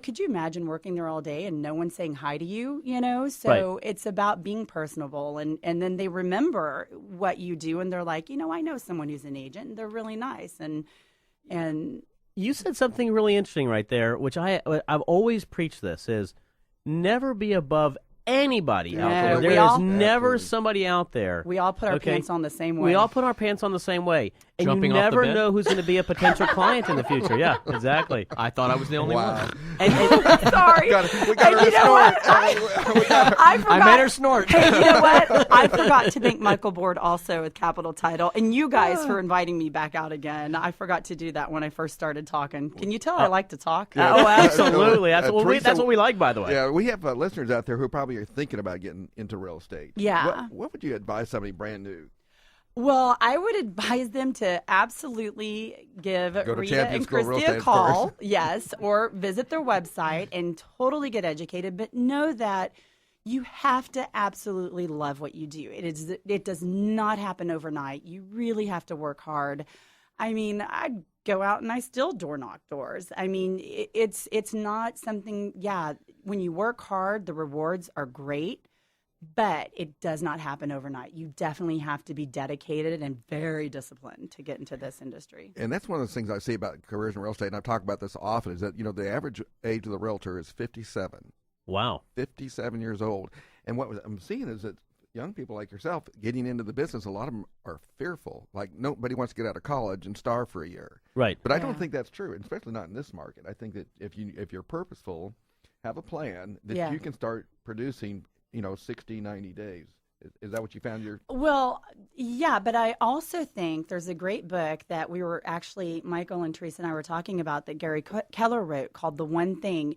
could you imagine working there all day and no one saying hi to you, So it's about being personable. And then they remember what you do and they're like, I know someone who's an agent and they're really nice. And You said something really interesting right there, which I've always preached this, is never be above anybody out there. Absolutely. There is never somebody out there. We all put our pants on the same way. We all put our pants on the same way. And Jumping you off the never bed? know who's going to be a potential client in the future. Yeah, exactly. I thought I was the only one. Sorry. We got her And you to know what? snort. I forgot. I made her snort. Hey, you know what? I forgot to thank Michael Board also with Capital Title, and you guys for inviting me back out again. I forgot to do that when I first started talking. Can you tell I like to talk? Oh, absolutely. That's Teresa, what we like, by the way. Yeah, we have listeners out there who probably are thinking about getting into real estate. Yeah. What would you advise somebody brand new? Well, I would advise them to absolutely give Go to Rita Champion and School Real Christy Estate a call, first. yes, or visit their website and totally get educated. But know that you have to absolutely love what you do. It does not happen overnight. You really have to work hard. I mean, I go out and I still door knock doors. I mean, it's not something. Yeah, when you work hard, the rewards are great. But it does not happen overnight. You definitely have to be dedicated and very disciplined to get into this industry. And that's one of the things I see about careers in real estate, and I talk about this often, is that, the average age of the realtor is 57. Wow. 57 years old. And what I'm seeing is that young people like yourself getting into the business, a lot of them are fearful. Like, nobody wants to get out of college and starve for a year. Right. But I don't think that's true, especially not in this market. I think that if you're purposeful, have a plan, that you can start producing 60, 90 days. Is that what you found? Well, yeah, but I also think there's a great book that we were actually, Michael and Teresa and I were talking about, that Gary Keller wrote, called The One Thing.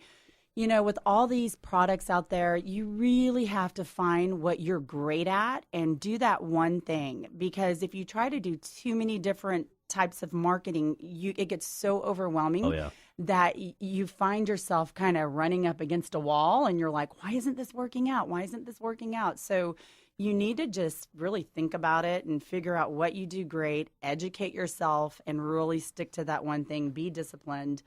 With all these products out there, you really have to find what you're great at and do that one thing. Because if you try to do too many different types of marketing, it gets so overwhelming. Oh, yeah. That you find yourself kind of running up against a wall and you're like, why isn't this working out? Why isn't this working out? So you need to just really think about it and figure out what you do great, educate yourself, and really stick to that one thing. Be disciplined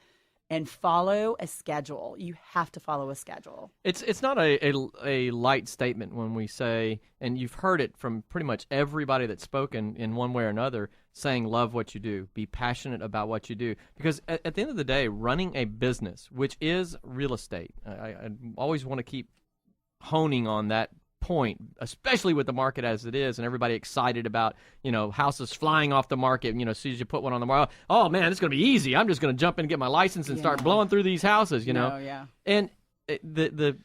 and follow a schedule. You have to follow a schedule. It's not a light statement when we say, and you've heard it from pretty much everybody that's spoken in one way or another, saying love what you do, be passionate about what you do. Because at the end of the day, running a business, which is real estate, I always want to keep honing on that point, especially with the market as it is, and everybody excited about, houses flying off the market, as soon as you put one on the market, oh man, it's going to be easy. I'm just going to jump in and get my license and start blowing through these houses, Yeah. And the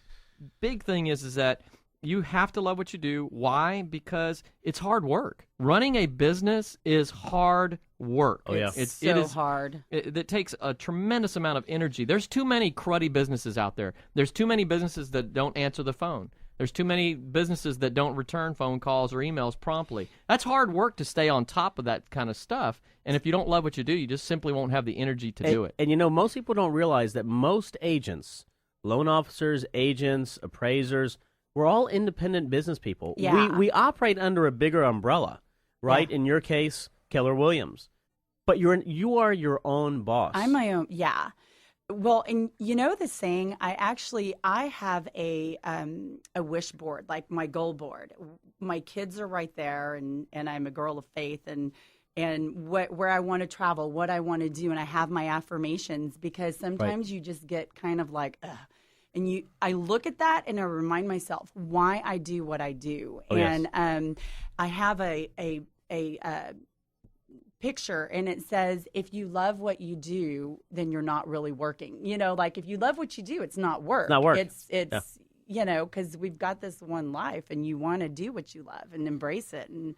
big thing is that you have to love what you do. Why? Because it's hard work. Running a business is hard work. Oh, yeah. It is hard. It takes a tremendous amount of energy. There's too many cruddy businesses out there. There's too many businesses that don't answer the phone. There's too many businesses that don't return phone calls or emails promptly. That's hard work to stay on top of that kind of stuff. And if you don't love what you do, you just simply won't have the energy to do it. And most people don't realize that most agents, loan officers, agents, appraisers, we're all independent business people. Yeah. We operate under a bigger umbrella, right? Yeah. In your case, Keller Williams. But you are your own boss. I'm my own, yeah. Well, and the saying, I have a wish board, like my goal board. My kids are right there, and I'm a girl of faith, and where I want to travel, what I want to do, and I have my affirmations, because sometimes you just get kind of like, ugh. And I look at that and I remind myself why I do what I do. Oh, yes. And I have a picture, and it says, if you love what you do, then you're not really working. Like if you love what you do, it's not work. Not work. It's because we've got this one life, and you want to do what you love and embrace it. And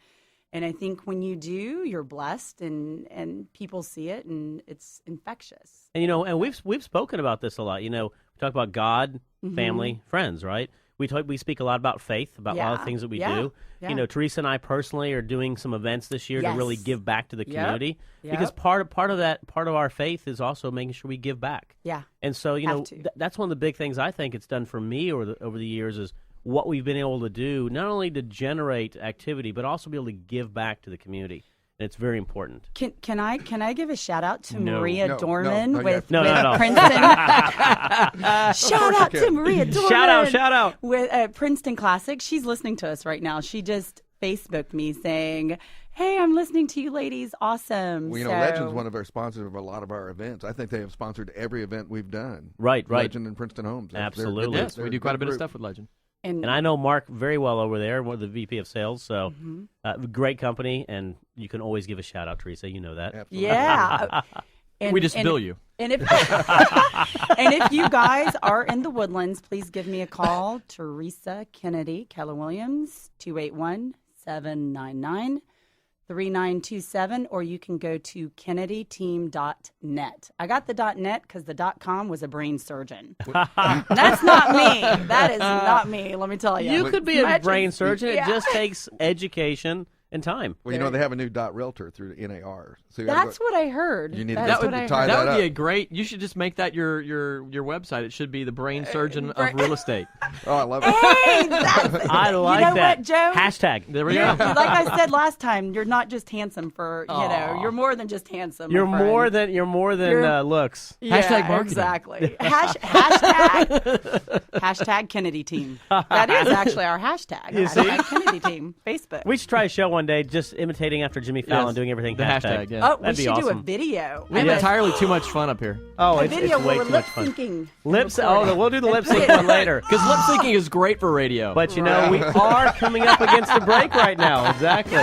I think when you do, you're blessed, and people see it, and it's infectious. And and we've spoken about this a lot. We talk about God, family, friends, right? We speak a lot about faith, about a lot of things that we do. Yeah. Teresa and I personally are doing some events this year to really give back to the community, Yep. because part of our faith is also making sure we give back. Yeah. And so Have to. that's one of the big things I think it's done for me over the years is what we've been able to do, not only to generate activity, but also be able to give back to the community. And it's very important. Can I give a shout out to No. Maria No, Dorman no, with no. Princeton? Shout out to Maria Dorman. Shout out. With Princeton Classic. She's listening to us right now. She just Facebooked me saying, "Hey, I'm listening to you ladies. Awesome." Well, Legend's one of our sponsors of a lot of our events. I think they have sponsored every event we've done. Right. Legend and Princeton Homes. Absolutely. Yes, we do quite a bit of stuff with Legend. And I know Mark very well over there, one of the VP of Sales. So great company, and you can always give a shout out, Teresa. You know that. Absolutely. Yeah. We just bill you. And if and if you guys are in the Woodlands, please give me a call. Teresa Kennedy, Keller Williams, 281-799-3927, or you can go to kennedyteam.net. I got the .net because the .com was a brain surgeon. That's not me. That is not me, let me tell you. You could be a brain surgeon. It just takes education and time. Well, you know, they have a new realtor through the NAR. So That's what I heard. You need That's to what I tie heard. That would be up. a great. You should just make that your website. It should be the brain surgeon of real estate. Oh, I love it. Hey, I like you know that. what, Joe? Hashtag. There we Like go. I said last time, you're not just handsome for you're more than just handsome. You're my friend. more than looks. Yeah, Hashtag marketing. Exactly. Hashtag Kennedy Team. That is actually our hashtag. You see? Hashtag Kennedy Team. Facebook. We should try a show one day, just imitating after Jimmy Fallon, Yes. doing everything The hashtag, yeah. Oh, we That'd be should do a awesome. video. We have entirely too much fun up here. Oh, a it's video way where too we're much fun. lip-syncing. We'll do the lip sync one later. Because lip syncing is great for radio. But you know, we are coming up against the break right now. Exactly.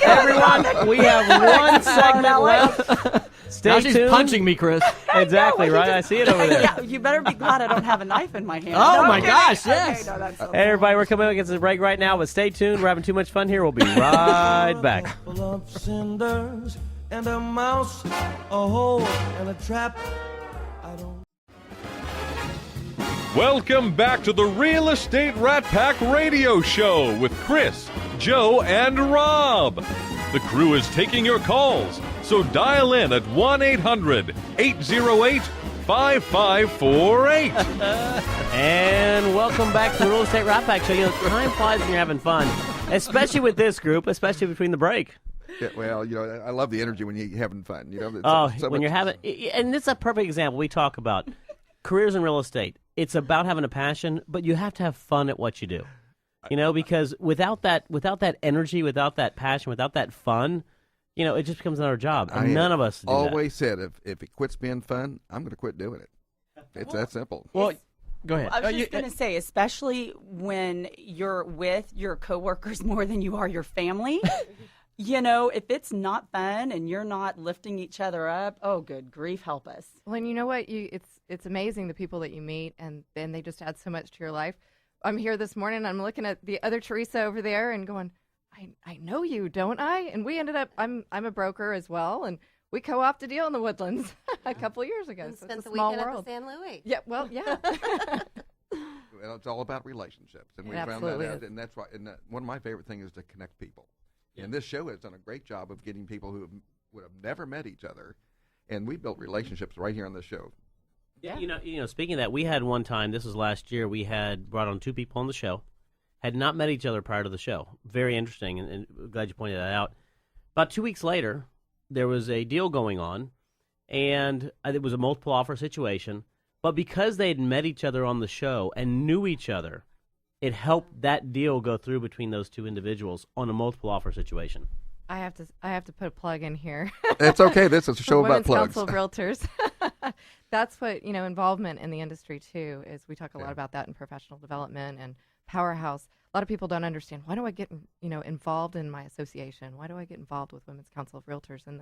Everyone, we have one segment left. Stay now she's tuned. punching me, Chris. Exactly, right? I see it over there. Yeah, you better be glad I don't have a knife in my hand. Oh, No, my I'm kidding. gosh, Okay, yes. no, that's so Hey, everybody, we're coming up against the break right now, but stay tuned. We're having too much fun here. We'll be right back. Full of cinders and a mouse, a hole and a trap. I don't. Welcome back to the Real Estate Rat Pack Radio Show with Chris, Joe, and Rob. The crew is taking your calls, so dial in at 1-800-808-5548. And welcome back to the Real Estate Rat Pack Show. You know, time flies when you're having fun, especially with this group, especially between the break. Yeah, well, you know, I love the energy when you're having fun. You know, When you're having, and this is a perfect example. We talk about careers in real estate. It's about having a passion, but you have to have fun at what you do. You know, because without that energy, without that passion, without that fun, you know, it just becomes another job. And none of us do always said if it quits being fun, I'm going to quit doing it. It's that simple. Well, go ahead. I was just going to say, especially when you're with your coworkers more than you are your family, you know, if it's not fun and you're not lifting each other up, oh, good grief, help us. Well, and you know what? It's amazing the people that you meet, and then they just add so much to your life. I'm here this morning. I'm looking at the other Teresa over there and going, I know you, don't I? And we ended up. I'm a broker as well, and we co-opted a deal in the Woodlands a couple of years ago. And So spent it's a the small weekend world. at the San Louis. Yeah. Well, yeah. Well, it's all about relationships, and we It found that absolutely out, is. and that's why. And one of my favorite things is to connect people. And this show has done a great job of getting people who would have never met each other, and we built relationships right here on this show. Yeah. You know, speaking of that, we had one time, this was last year, we had brought on two people on the show, had not met each other prior to the show. Very interesting, and glad you pointed that out. About 2 weeks later, there was a deal going on, and it was a multiple offer situation, but because they had met each other on the show and knew each other, it helped that deal go through between those two individuals on a multiple offer situation. I have to put a plug in here. It's okay. This is a show about Women's plugs. Council of Realtors. That's what, involvement in the industry too is. We talk a lot about that in professional development and Powerhouse. A lot of people don't understand, why do I get involved in my association? Why do I get involved with Women's Council of Realtors? And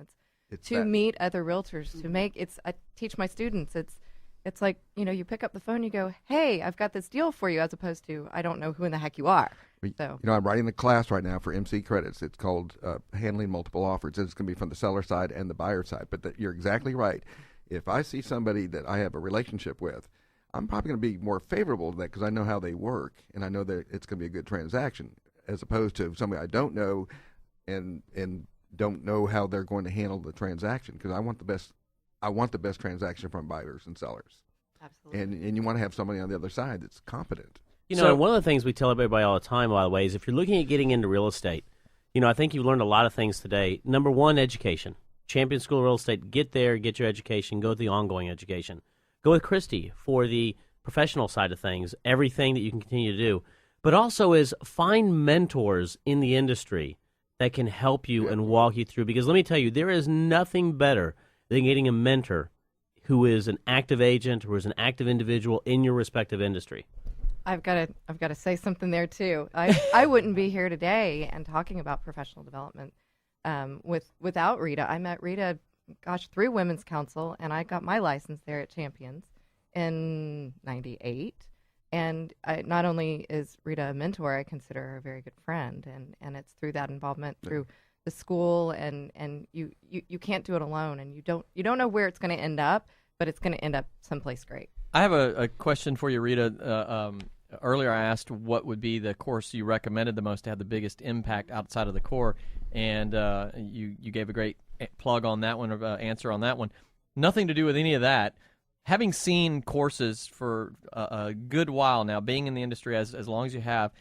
it's to meet other realtors, to make I teach my students. It's like, you pick up the phone, you go, hey, I've got this deal for you, as opposed to, I don't know who in the heck you are. So, I'm writing the class right now for MC Credits. It's called Handling Multiple Offers. It's going to be from the seller side and the buyer side. But you're exactly right. If I see somebody that I have a relationship with, I'm probably going to be more favorable to that because I know how they work, and I know that it's going to be a good transaction, as opposed to somebody I don't know and don't know how they're going to handle the transaction, because I want the best transaction from buyers and sellers. Absolutely. And you want to have somebody on the other side that's competent. And one of the things we tell everybody all the time, by the way, is if you're looking at getting into real estate, I think you've learned a lot of things today. Number one, education. Champion School of Real Estate, get there, get your education, go with the ongoing education. Go with Christy for the professional side of things, everything that you can continue to do. But also is find mentors in the industry that can help you and walk you through. Because let me tell you, there is nothing better than getting a mentor who is an active agent, who is an active individual in your respective industry. I've got to say something there too. I wouldn't be here today and talking about professional development without Rita. I met Rita, through Women's Council, and I got my license there at Champions in '98. And not only is Rita a mentor, I consider her a very good friend, and it's through that involvement through the school, and you can't do it alone, and you don't know where it's going to end up, but it's going to end up someplace great. I have a question for you, Rita. Earlier I asked what would be the course you recommended the most to have the biggest impact outside of the core, and you gave a great plug on that one, or answer on that one. Nothing to do with any of that. Having seen courses for a good while now, being in the industry as long as you have,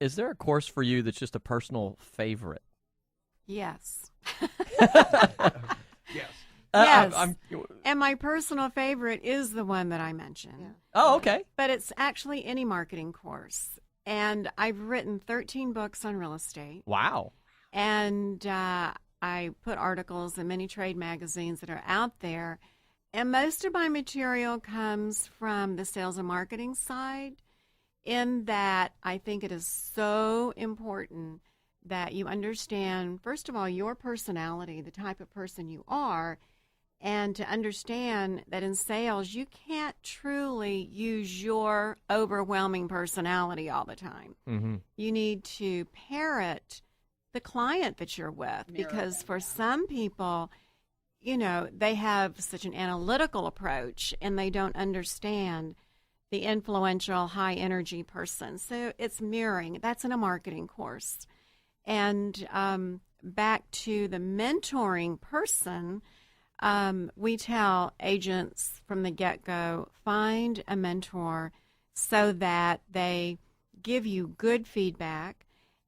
is there a course for you that's just a personal favorite? Yes. Yes. Yes. And my personal favorite is the one that I mentioned. Yeah. Oh, okay. But it's actually any marketing course. And I've written 13 books on real estate. Wow. And I put articles in many trade magazines that are out there. And most of my material comes from the sales and marketing side, in that I think it is so important that you understand, first of all, your personality, the type of person you are, and to understand that in sales, you can't truly use your overwhelming personality all the time. Mm-hmm. You need to parrot the client that you're with, because for some people, they have such an analytical approach and they don't understand the influential, high-energy person. So it's mirroring. That's in a marketing course. And back to the mentoring person, we tell agents from the get-go, find a mentor so that they give you good feedback.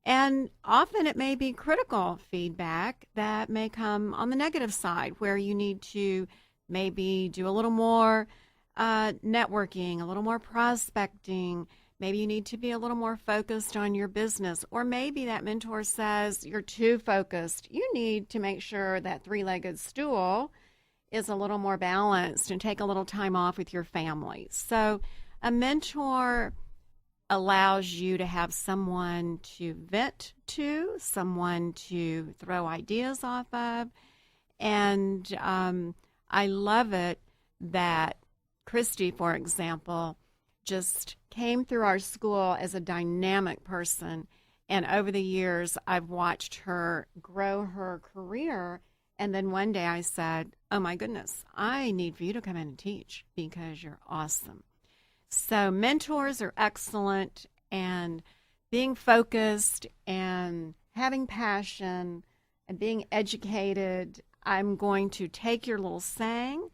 And often it may be critical feedback that may come on the negative side, where you need to maybe do a little more networking, a little more prospecting. Maybe you need to be a little more focused on your business. Or maybe that mentor says you're too focused. You need to make sure that three-legged stool is a little more balanced and take a little time off with your family. So a mentor allows you to have someone to vent to, someone to throw ideas off of. And I love it that Christy, for example, just came through our school as a dynamic person. And over the years, I've watched her grow her career. And then one day I said, oh my goodness, I need for you to come in and teach because you're awesome. So mentors are excellent, and being focused and having passion and being educated. I'm going to take your little saying.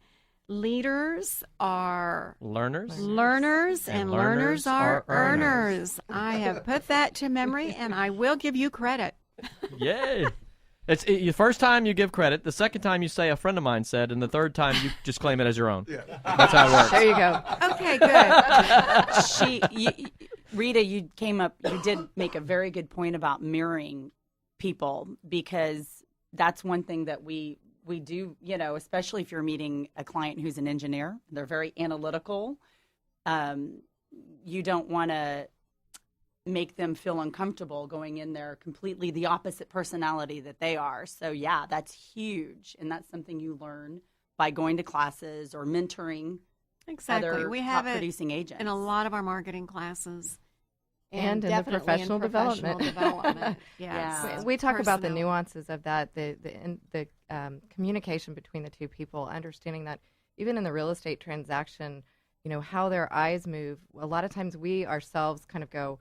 Leaders are learners, and learners are earners. I have put that to memory, and I will give you credit. Yay. It's the first time you give credit, the second time you say a friend of mine said, and the third time you just claim it as your own. Yeah. That's how it works. There you go. Okay, good. Rita, you did make a very good point about mirroring people, because that's one thing that we do, especially if you're meeting a client who's an engineer. They're very analytical. You don't want to make them feel uncomfortable going in there completely the opposite personality that they are. So yeah, that's huge, and that's something you learn by going to classes or mentoring other we have producing agents in a lot of our marketing classes, and in the professional development. Yes. We talk about the nuances of that, the communication between the two people, understanding that even in the real estate transaction, how their eyes move. A lot of times we ourselves kind of go,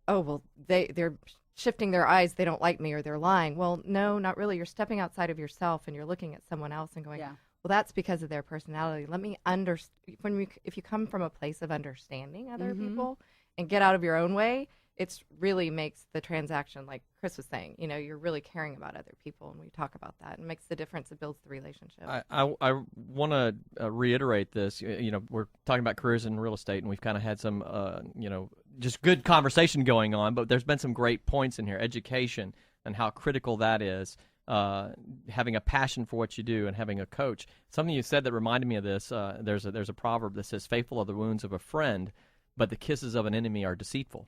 oh, well, they're shifting their eyes, they don't like me, or they're lying. Well, no, not really. You're stepping outside of yourself and you're looking at someone else and going, well, that's because of their personality. Let me understand. If you come from a place of understanding other people and get out of your own way, it really makes the transaction, like Chris was saying, you're really caring about other people, and we talk about that. It makes the difference. It builds the relationship. I want to reiterate this. We're talking about careers in real estate, and we've kind of had some, just good conversation going on, but there's been some great points in here. Education and how critical that is, having a passion for what you do, and having a coach. Something you said that reminded me of this, there's a proverb that says, faithful are the wounds of a friend, but the kisses of an enemy are deceitful.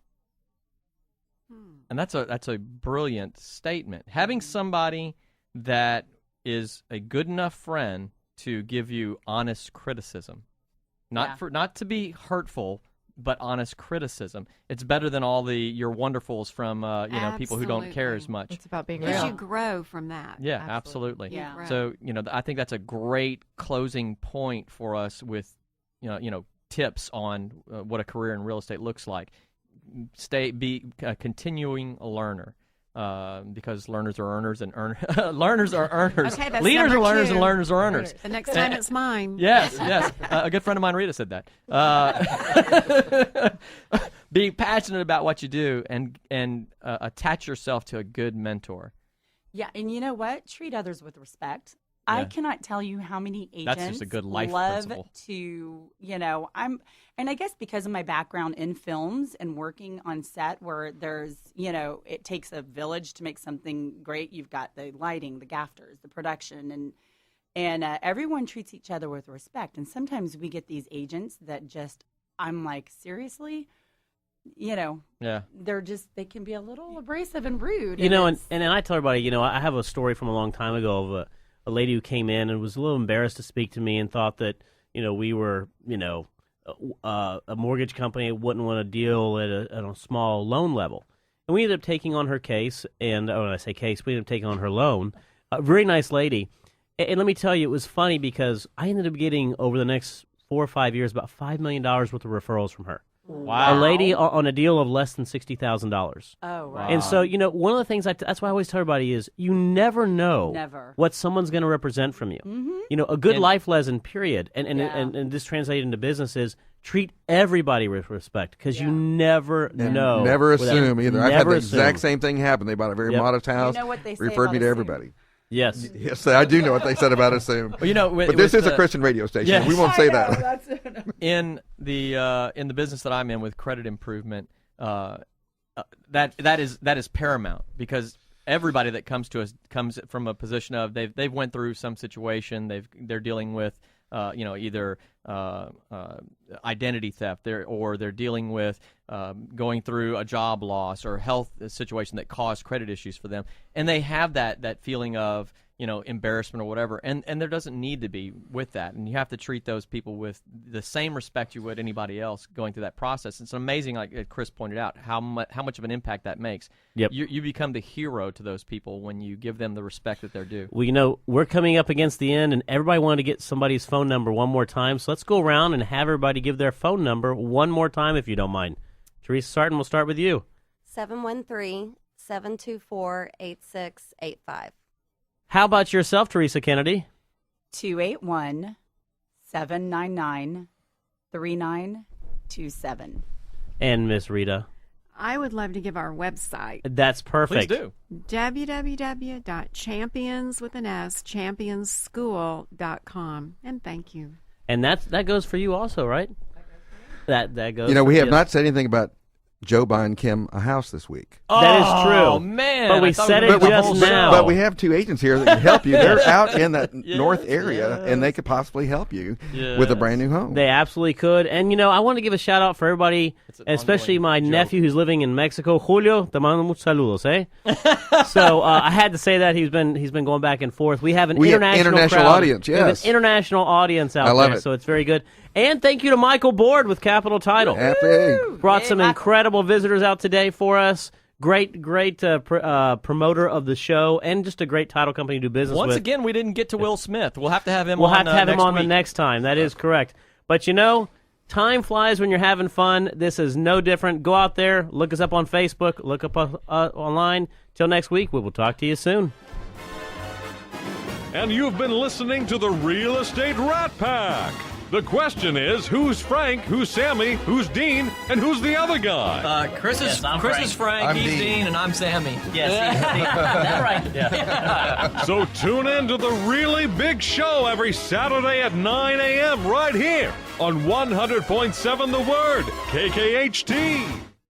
And that's a brilliant statement. Having somebody that is a good enough friend to give you honest criticism, not to be hurtful, but honest criticism. It's better than all your wonderfuls from people who don't care as much. It's about being Because real. you grow from that. Yeah, absolutely. Yeah. So I think that's a great closing point for us with tips on what a career in real estate looks like. Be a continuing learner. Because learners are earners and learners are earners. Okay, that's Leaders are number learners 2. and learners are earners. The next time it's mine. Yes. A good friend of mine, Rita, said that. Be passionate about what you do and attach yourself to a good mentor. Yeah, and you know what? Treat others with respect. I cannot tell you how many agents That's just a good life love principle. to, and I guess because of my background in films and working on set where there's, it takes a village to make something great. You've got the lighting, the gaffers, the production, and everyone treats each other with respect. And sometimes we get these agents that I'm like, seriously? They can be a little abrasive and rude. And I tell everybody, I have a story from a long time ago of a lady who came in and was a little embarrassed to speak to me and thought that, we were, a mortgage company wouldn't want to deal at a small loan level. And we ended up taking on her case, and when I say case, we ended up taking on her loan. A very nice lady. And let me tell you, it was funny because I ended up getting, over the next 4 or 5 years, about $5 million worth of referrals from her. Wow. A lady on a deal of less than $60,000. Oh, wow. And so, one of the things that's why I always tell everybody is you never know what someone's going to represent from you. Mm-hmm. A good life lesson, period. And this translated into business is treat everybody with respect because you never know. Never assume either. I've had the exact same same thing happen. They bought a very modest house. You know what they say referred about me to assume? everybody. Yes. Yes, I do know what they said about assume. Well, but this is a Christian radio station. Yes. We won't say that. In the business that I'm in with credit improvement, that is paramount because everybody that comes to us comes from a position of they've went through some situation, they're dealing with either identity theft, or they're dealing with going through a job loss or health situation that caused credit issues for them, and they have that feeling of embarrassment or whatever, and there doesn't need to be with that, and you have to treat those people with the same respect you would anybody else going through that process. It's amazing, like Chris pointed out, how much of an impact that makes. Yep. You become the hero to those people when you give them the respect that they're due. Well, we're coming up against the end, and everybody wanted to get somebody's phone number one more time, so let's go around and have everybody give their phone number one more time, if you don't mind. Teresa Sartin, we'll start with you. 713-724-8685. How about yourself, Teresa Kennedy? 281-799-3927. And Miss Rita? I would love to give our website. That's perfect. Please do. www.championschool.com. And thank you. And that goes for you also, right? That goes. We have not said anything about Joe buying Kim a house this week. That is true. Oh, man. But we said it just now. But we have 2 agents here that can help you. They're out in that north area, and they could possibly help you with a brand new home. They absolutely could. And, I want to give a shout-out for everybody, especially my nephew who's living in Mexico. Julio, te mando muchos saludos, eh? So I had to say that. He's been going back and forth. We have an international crowd. audience, yes. We have an international audience out love there, it. so it's very good. And thank you to Michael Board with Capital Title. Happy. Brought some incredible visitors out today for us. Great promoter of the show, and just a great title company to do business with. Once again, we didn't get to Will Smith. We'll have to have him We'll on have to have him on the week. next time. That is correct. But time flies when you're having fun. This is no different. Go out there, look us up on Facebook, look up online. Till next week, we will talk to you soon. And you've been listening to the Real Estate Rat Pack. The question is, who's Frank, who's Sammy, who's Dean, and who's the other guy? Chris is Frank, I'm he's Dean. Dean, and I'm Sammy. Yes, that's right. Yeah. So tune in to the really big show every Saturday at 9 a.m. right here on 100.7 The Word, KKHT.